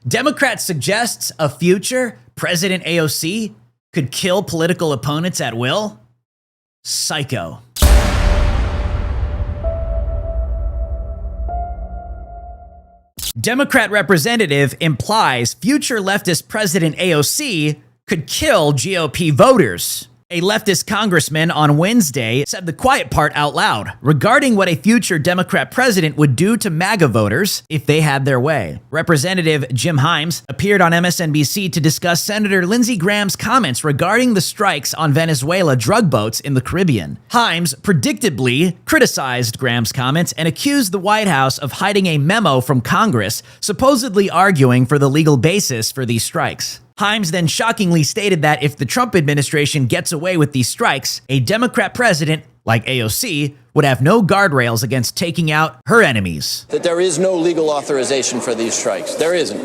Democrat suggests a future President AOC could kill political opponents at will? Psycho. Democrat representative implies future leftist President AOC could kill GOP voters. A leftist congressman on Wednesday said the quiet part out loud regarding what a future Democrat president would do to MAGA voters if they had their way. Representative Jim Himes appeared on MSNBC to discuss Senator Lindsey Graham's comments regarding the strikes on Venezuela drug boats in the Caribbean. Himes predictably criticized Graham's comments and accused the White House of hiding a memo from Congress, supposedly arguing for the legal basis for these strikes. Himes then shockingly stated that if the Trump administration gets away with these strikes, a Democrat president like AOC would have no guardrails against taking out her enemies. That there is no legal authorization for these strikes. There isn't.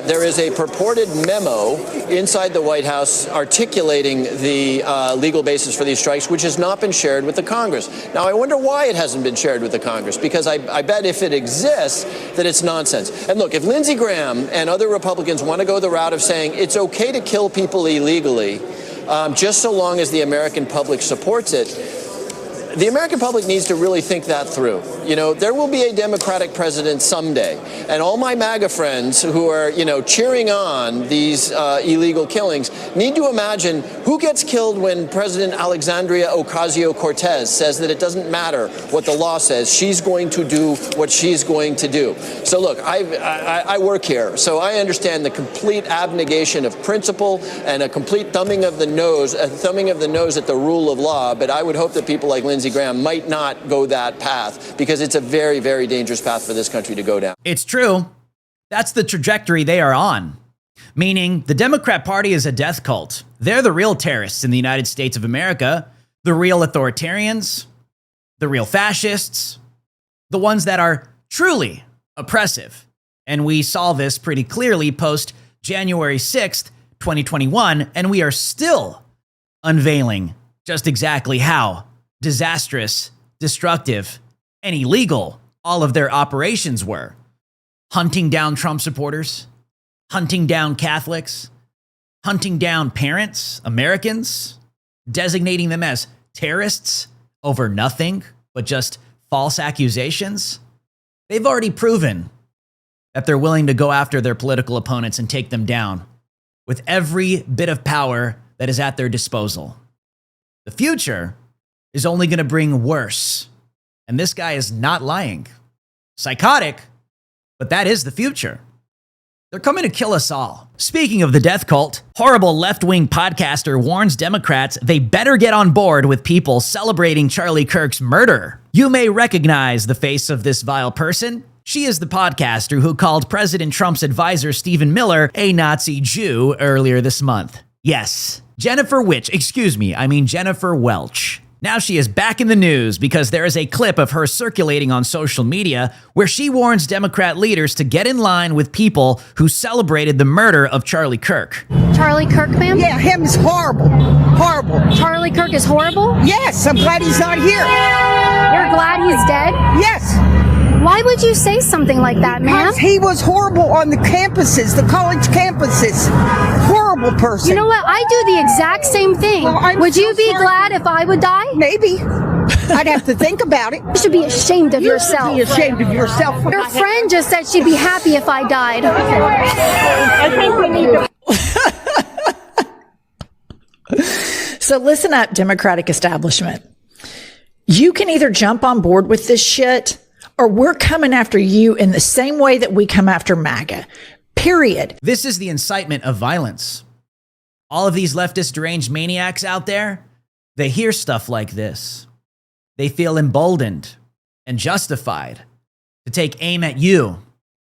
There is a purported memo inside the White House articulating the legal basis for these strikes, which has not been shared with the Congress. Now, I wonder why it hasn't been shared with the Congress, because I bet if it exists, that it's nonsense. And look, if Lindsey Graham and other Republicans want to go the route of saying it's okay to kill people illegally, just so long as the American public supports it, the American public needs to really think that through. You know, there will be a Democratic president someday, and all my MAGA friends who are, cheering on these illegal killings need to imagine who gets killed when President Alexandria Ocasio-Cortez says that it doesn't matter what the law says. She's going to do what she's going to do. So look, I work here, so I understand the complete abnegation of principle and a complete thumbing of the nose at the rule of law, but I would hope that people like Lindsey Graham might not go that path, because it's a very, very dangerous path for this country to go down. It's true. That's the trajectory they are on. Meaning the Democrat Party is a death cult. They're the real terrorists in the United States of America, the real authoritarians, the real fascists, the ones that are truly oppressive. And we saw this pretty clearly post January 6th, 2021, and we are still unveiling just exactly how disastrous, destructive, and illegal all of their operations were. Hunting down Trump supporters, hunting down Catholics, hunting down parents, Americans, designating them as terrorists over nothing but just false accusations. They've already proven that they're willing to go after their political opponents and take them down with every bit of power that is at their disposal. The future is only going to bring worse. And this guy is not lying. Psychotic, but that is the future. They're coming to kill us all. Speaking of the death cult, horrible left-wing podcaster warns Democrats they better get on board with people celebrating Charlie Kirk's murder. You may recognize the face of this vile person. She is the podcaster who called President Trump's advisor Stephen Miller a Nazi Jew earlier this month. Yes, Jennifer Welch. Now she is back in the news because there is a clip of her circulating on social media where she warns Democrat leaders to get in line with people who celebrated the murder of Charlie Kirk. Charlie Kirk, ma'am? Yeah, him is horrible. Horrible. Charlie Kirk is horrible? Yes, I'm glad he's not here. You're glad he's dead? Yes. Why would you say something like that, ma'am? Because he was horrible on the campuses, the college campuses. Horrible person. You know what? I do the exact same thing. Well, would you be glad if I would die? Maybe. I'd have to think about it. You should be ashamed of yourself. You should be ashamed of yourself. Your friend just said she'd be happy if I died. I think we need to... So listen up, Democratic establishment. You can either jump on board with this shit, or we're coming after you in the same way that we come after MAGA. Period. This is the incitement of violence. All of these leftist deranged maniacs out there, they hear stuff like this. They feel emboldened and justified to take aim at you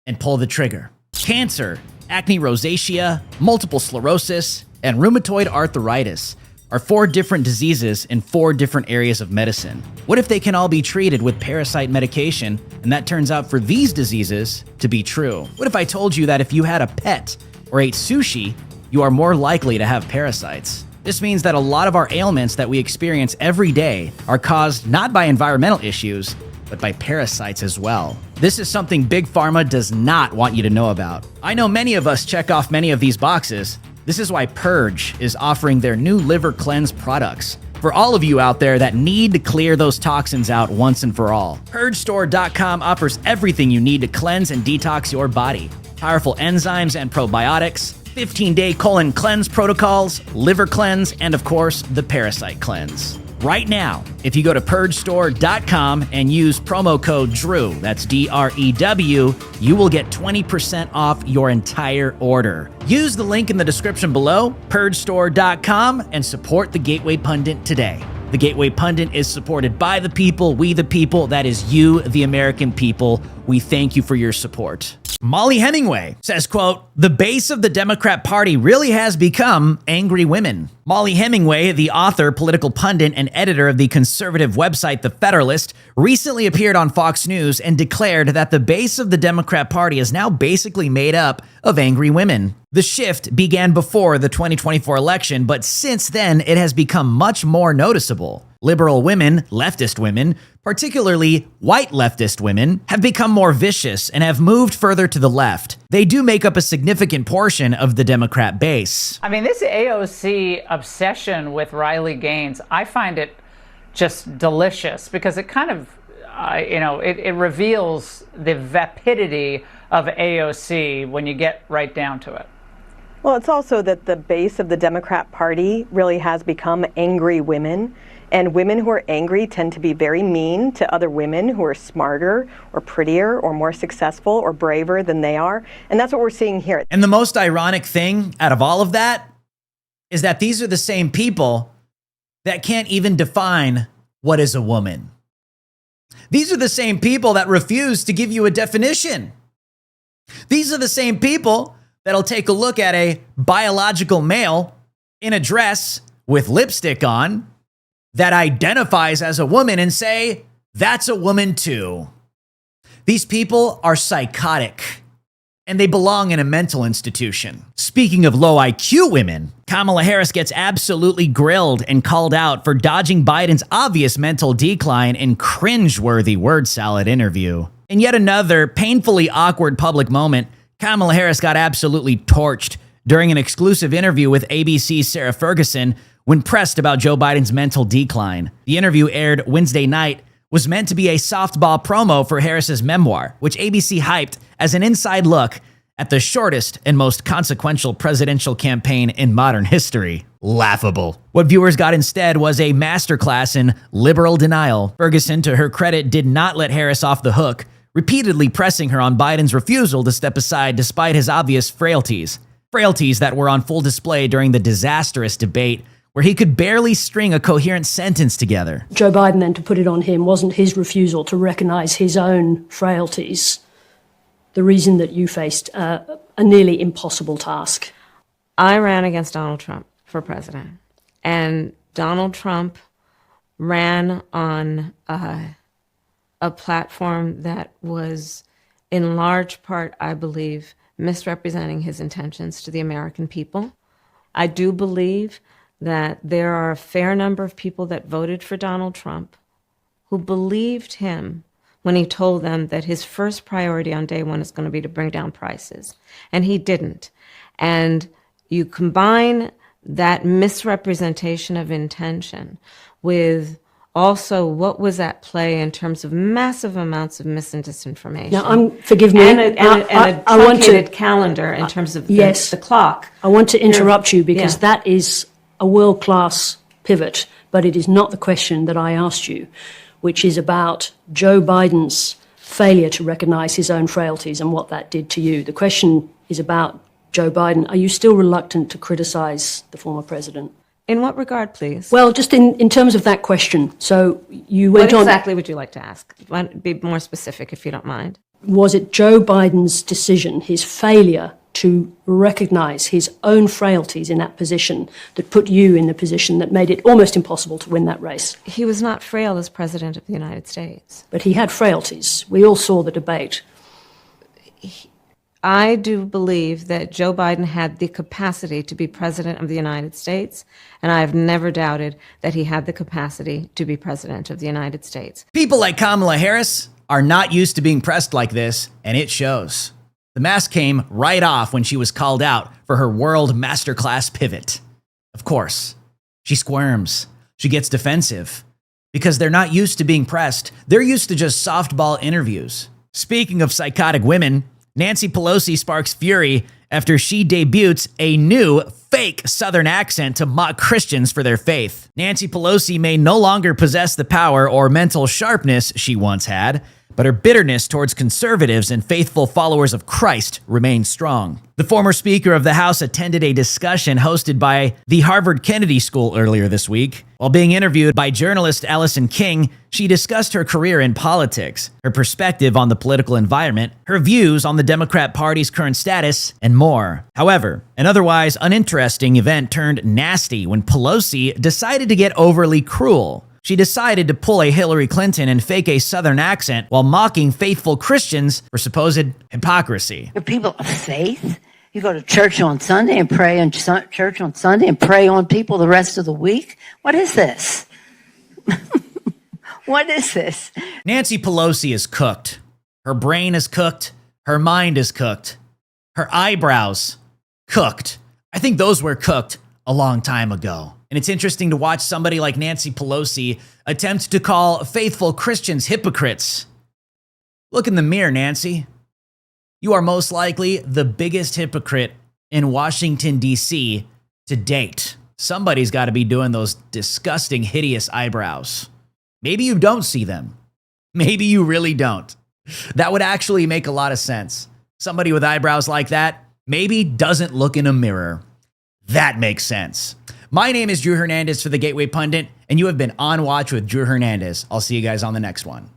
and pull the trigger. Cancer, acne rosacea, multiple sclerosis, and rheumatoid arthritis are 4 different diseases in 4 different areas of medicine. What if they can all be treated with parasite medication, and that turns out for these diseases to be true? What if I told you that if you had a pet or ate sushi, you are more likely to have parasites? This means that a lot of our ailments that we experience every day are caused not by environmental issues, but by parasites as well. This is something Big Pharma does not want you to know about. I know many of us check off many of these boxes. This is why Purge is offering their new liver cleanse products. For all of you out there that need to clear those toxins out once and for all, PurgeStore.com offers everything you need to cleanse and detox your body. Powerful enzymes and probiotics, 15-day colon cleanse protocols, liver cleanse, and of course, the parasite cleanse. Right now, if you go to PurgeStore.com and use promo code DREW, that's DREW, you will get 20% off your entire order. Use the link in the description below, PurgeStore.com, and support the Gateway Pundit today. The Gateway Pundit is supported by the people, we the people, that is you, the American people. We thank you for your support. Molly Hemingway says, quote, "The base of the Democrat Party really has become angry women." Molly Hemingway, the author, political pundit, and editor of the conservative website The Federalist, recently appeared on Fox News and declared that the base of the Democrat Party is now basically made up of angry women. The shift began before the 2024 election, but since then, it has become much more noticeable. Liberal women, leftist women, particularly white leftist women, have become more vicious and have moved further to the left. They do make up a significant portion of the Democrat base. I mean, this AOC obsession with Riley Gaines, I find it just delicious because it kind of, it reveals the vapidity of AOC when you get right down to it. Well, it's also that the base of the Democrat Party really has become angry women. And women who are angry tend to be very mean to other women who are smarter or prettier or more successful or braver than they are. And that's what we're seeing here. And the most ironic thing out of all of that is that these are the same people that can't even define what is a woman. These are the same people that refuse to give you a definition. These are the same people that'll take a look at a biological male in a dress with lipstick on that identifies as a woman and say, that's a woman too. These people are psychotic and they belong in a mental institution. Speaking of low IQ women, Kamala Harris gets absolutely grilled and called out for dodging Biden's obvious mental decline in cringe-worthy word salad interview. In yet another painfully awkward public moment, Kamala Harris got absolutely torched during an exclusive interview with ABC's Sarah Ferguson when pressed about Joe Biden's mental decline. The interview, aired Wednesday night, was meant to be a softball promo for Harris's memoir, which ABC hyped as an inside look at the shortest and most consequential presidential campaign in modern history. Laughable. What viewers got instead was a masterclass in liberal denial. Ferguson, to her credit, did not let Harris off the hook, repeatedly pressing her on Biden's refusal to step aside despite his obvious frailties. Frailties that were on full display during the disastrous debate where he could barely string a coherent sentence together. Joe Biden, then, to put it on him, wasn't his refusal to recognize his own frailties the reason that you faced a nearly impossible task? I ran against Donald Trump for president, and Donald Trump ran on a platform that was, in large part, I believe, misrepresenting his intentions to the American people. I do believe that there are a fair number of people that voted for Donald Trump who believed him when he told them that his first priority on day one is going to be to bring down prices. And he didn't. And you combine that misrepresentation of intention with also what was at play in terms of massive amounts of mis and disinformation. Now, forgive me. And a truncated calendar in terms of the clock. I want to interrupt you because that is a world-class pivot, but it is not the question that I asked you, which is about Joe Biden's failure to recognize his own frailties and what that did to you. The question is about Joe Biden. Are you still reluctant to criticize the former president? In what regard, please? Well, just in terms of that question. So you went on. What exactly would you like to ask? Be more specific, if you don't mind. Was it Joe Biden's decision, his failure to recognize his own frailties in that position, that put you in the position that made it almost impossible to win that race? He was not frail as president of the United States. But he had frailties. We all saw the debate. I do believe that Joe Biden had the capacity to be president of the United States, and I have never doubted that he had the capacity to be president of the United States. People like Kamala Harris are not used to being pressed like this, and it shows. The mask came right off when she was called out for her world masterclass pivot. Of course, she squirms. She gets defensive. Because they're not used to being pressed. They're used to just softball interviews. Speaking of psychotic women, Nancy Pelosi sparks fury after she debuts a new fake Southern accent to mock Christians for their faith. Nancy Pelosi may no longer possess the power or mental sharpness she once had, but her bitterness towards conservatives and faithful followers of Christ remains strong. The former Speaker of the House attended a discussion hosted by the Harvard Kennedy School earlier this week. While being interviewed by journalist Allison King, she discussed her career in politics, her perspective on the political environment, her views on the Democrat Party's current status, and more. However, an otherwise uninteresting event turned nasty when Pelosi decided to get overly cruel. She decided to pull a Hillary Clinton and fake a Southern accent while mocking faithful Christians for supposed hypocrisy. You're people of faith. You go to church on Sunday and pray on church on Sunday and pray on people the rest of the week. What is this? What is this? Nancy Pelosi is cooked. Her brain is cooked. Her mind is cooked. Her eyebrows cooked. I think those were cooked a long time ago. And it's interesting to watch somebody like Nancy Pelosi attempt to call faithful Christians hypocrites. Look in the mirror, Nancy. You are most likely the biggest hypocrite in Washington, D.C. to date. Somebody's got to be doing those disgusting, hideous eyebrows. Maybe you don't see them. Maybe you really don't. That would actually make a lot of sense. Somebody with eyebrows like that maybe doesn't look in a mirror. That makes sense. My name is Drew Hernandez for the Gateway Pundit, and you have been on Watch with Drew Hernandez. I'll see you guys on the next one.